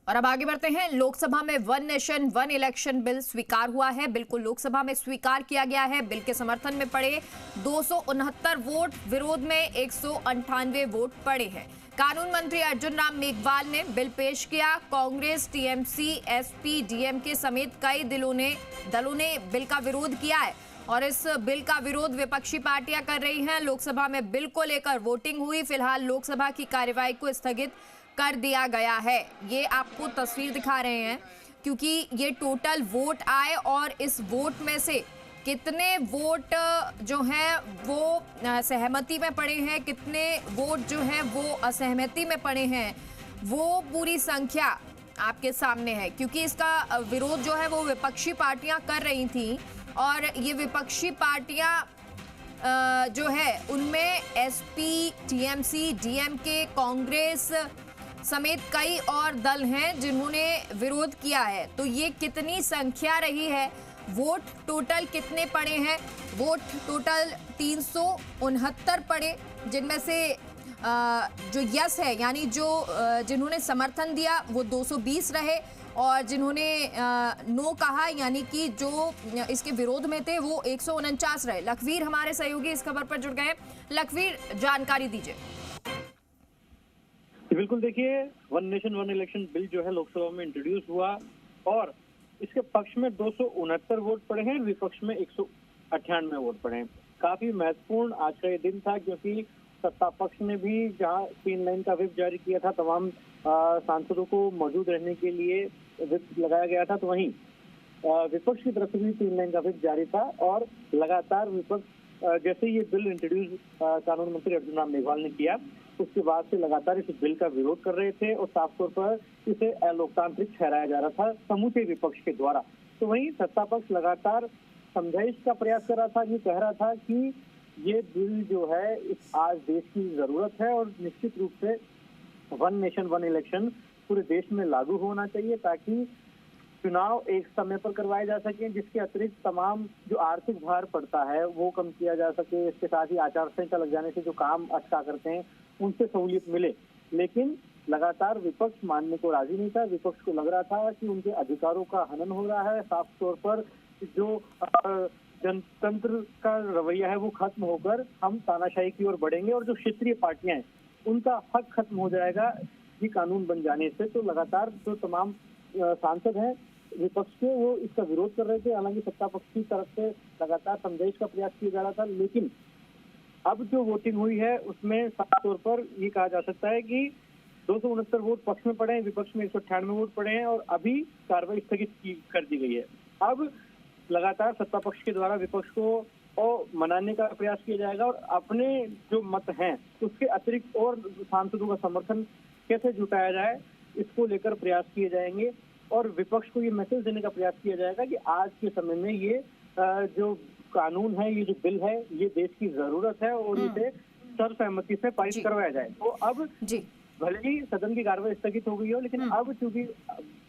और अब आगे बढ़ते हैं। लोकसभा में one nation one election bill स्वीकार हुआ है। बिल को लोकसभा में स्वीकार किया गया है। बिल के समर्थन में पड़े 269 वोट, विरोध में 198 वोट पड़े हैं। कानून मंत्री अर्जुन राम मेघवाल ने बिल पेश किया। कांग्रेस, टीएमसी, एसपी, डीएमके समेत कई दलों ने बिल का विरोध किया है और इस बिल का विरोध विपक्षी पार्टियां कर रही हैं। लोकसभा में बिल को लेकर वोटिंग हुई। फिलहाल लोकसभा की कार्यवाही को स्थगित कर दिया गया है। ये आपको तस्वीर दिखा रहे हैं क्योंकि ये टोटल वोट आए और इस वोट में से कितने वोट जो हैं वो सहमति में पड़े हैं, कितने वोट जो हैं वो असहमति में पड़े हैं, वो पूरी संख्या आपके सामने है। क्योंकि इसका विरोध जो है वो विपक्षी पार्टियां कर रही थी और ये विपक्षी पार्टियां जो है उनमें एसपी, टीएमसी, डीएमके, कांग्रेस समेत कई और दल हैं जिन्होंने विरोध किया है। तो ये कितनी संख्या रही है, वोट टोटल कितने पड़े हैं? वोट टोटल 369 पड़े, जिनमें से जो यस है यानी जो जिन्होंने समर्थन दिया वो 220 रहे और जिन्होंने नो कहा यानी कि जो इसके विरोध में थे वो 149 रहे। लखवीर हमारे सहयोगी इस खबर पर जुड़ गए। लखवीर, जानकारी दीजिए। बिल्कुल, देखिए, one nation one election bill जो है लोकसभा में इंट्रोड्यूस हुआ और इसके पक्ष में 269 वोट पड़े हैं, विपक्ष में 198 वोट पड़े हैं। काफी महत्वपूर्ण आज का ये दिन था क्योंकि सत्ता पक्ष ने भी जहां 3 लाइन का व्हिप जारी किया था, तमाम सांसदों को मौजूद रहने के लिए व्हिप लगाया गया था, तो वहीं विपक्ष की तरफ से भी 3 लाइन का व्हिप जारी था और लगातार विपक्ष जैसे ये बिल इंट्रोड्यूस कानून मंत्री अर्जुन राम मेघवाल ने किया, उसके बाद से लगातार इस बिल का विरोध कर रहे थे और साफ तौर पर इसे अलोकतांत्रिक ठहराया जा रहा था समूचे विपक्ष के द्वारा। तो वहीं सत्ता पक्ष लगातार समझाइश का प्रयास कर रहा था, ये कह रहा था कि ये बिल जो है इस आज देश की जरूरत है और निश्चित रूप से वन नेशन वन इलेक्शन पूरे देश में लागू होना चाहिए ताकि चुनाव एक समय पर करवाए जा सके, जिसके अतिरिक्त तमाम जो आर्थिक भार पड़ता है वो कम किया जा सके। इसके साथ ही आचार संहिता लग जाने से जो काम अटका करते हैं उनसे सहूलियत मिले। लेकिन लगातार विपक्ष मानने को राजी नहीं था। विपक्ष को लग रहा था कि उनके अधिकारों का हनन हो रहा है। साफ तौर पर जो जनतंत्र का रवैया है वो खत्म होकर हम तानाशाही की ओर बढ़ेंगे और जो क्षेत्रीय पार्टियां हैं उनका हक खत्म हो जाएगा ये कानून बन जाने से। तो लगातार जो तमाम सांसद हैं विपक्ष के वो इसका विरोध कर रहे थे। हालांकि सत्ता पक्ष की तरफ से लगातार समझाइश का प्रयास किया जा रहा था, लेकिन अब जो वोटिंग हुई है उसमें साफ तौर पर ये कहा जा सकता है कि 269 वोट पक्ष में पड़े हैं, विपक्ष में 198 वोट पड़े हैं और अभी कार्रवाई स्थगित कर दी गई है। अब लगातार सत्ता पक्ष के द्वारा विपक्ष को मनाने का प्रयास किया जाएगा और अपने जो मत हैं उसके अतिरिक्त और सांसदों का समर्थन कैसे जुटाया जाए इसको लेकर प्रयास किए जाएंगे और विपक्ष को ये मैसेज देने का प्रयास किया जाएगा कि आज के समय में ये जो कानून है, ये जो बिल है, ये देश की जरूरत है और इसे सर्वसहमति से पारित करवाया जाए। तो अब भले ही सदन की कार्रवाई स्थगित हो गई हो, लेकिन अब चूंकि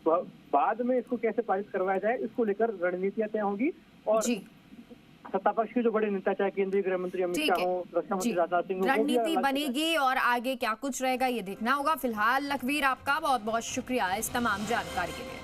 बाद में इसको कैसे पारित करवाया जाए इसको लेकर रणनीतियां तय होंगी और सत्ता पक्ष के जो बड़े नेता चाहे केंद्रीय गृह मंत्री अमित शाह हो, रक्षा मंत्री राजनाथ सिंह, रणनीति बनेगी और आगे क्या कुछ रहेगा ये देखना होगा। फिलहाल लखवीर, आपका बहुत बहुत शुक्रिया इस तमाम जानकारी के लिए।